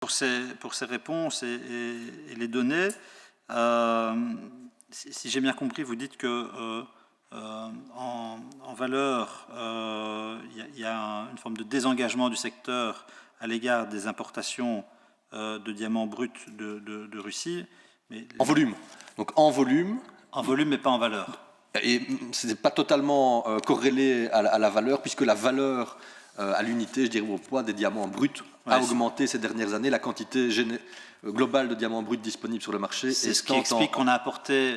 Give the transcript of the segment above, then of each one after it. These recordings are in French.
pour ces réponses et les données. Si j'ai bien compris, vous dites que en valeur, il y a une forme de désengagement du secteur à l'égard des importations de diamants bruts de Russie. Mais en volume. Donc en volume. En volume, mais pas en valeur. Et ce n'est pas totalement corrélé à la valeur, puisque la valeur à l'unité, je dirais au poids des diamants bruts, a augmenté ces dernières années. La quantité globale de diamants bruts disponibles sur le marché. C'est ce qui explique qu'on a apporté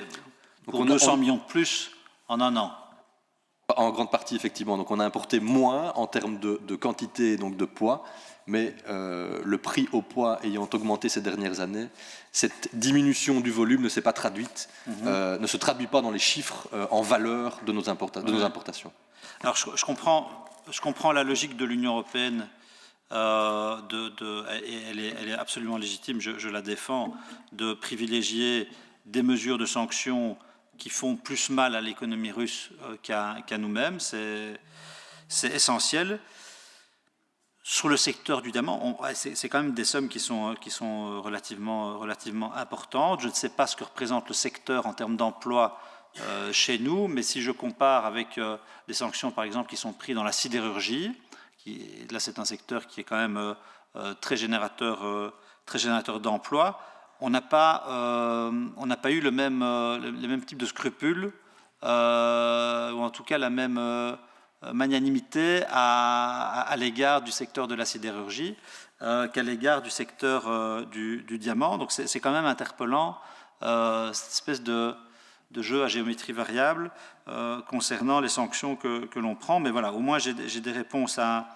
pour 200 millions de plus en un an. En grande partie, effectivement. Donc on a importé moins en termes de quantité et donc de poids, mais le prix au poids ayant augmenté ces dernières années, cette diminution du volume ne s'est pas traduite, ne se traduit pas dans les chiffres en valeur de nos importations. Alors je comprends la logique de l'Union européenne, et elle est absolument légitime, je la défends, de privilégier des mesures de sanctions qui font plus mal à l'économie russe qu'à nous-mêmes. C'est essentiel. Sur le secteur du diamant, c'est quand même des sommes qui sont relativement importantes. Je ne sais pas ce que représente le secteur en termes d'emploi chez nous, mais si je compare avec des sanctions, par exemple, qui sont prises dans la sidérurgie, là c'est un secteur qui est quand même très générateur d'emploi, on n'a pas eu le même type de scrupules, ou en tout cas la même magnanimité à l'égard du secteur de la sidérurgie qu'à l'égard du secteur du diamant. Donc c'est quand même interpellant, cette espèce de jeu à géométrie variable concernant les sanctions que l'on prend. Mais voilà, au moins j'ai des réponses à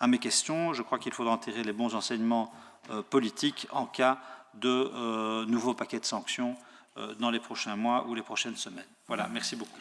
mes questions. Je crois qu'il faudra en tirer les bons enseignements politiques en cas de nouveaux paquets de sanctions dans les prochains mois ou les prochaines semaines. Voilà, merci beaucoup.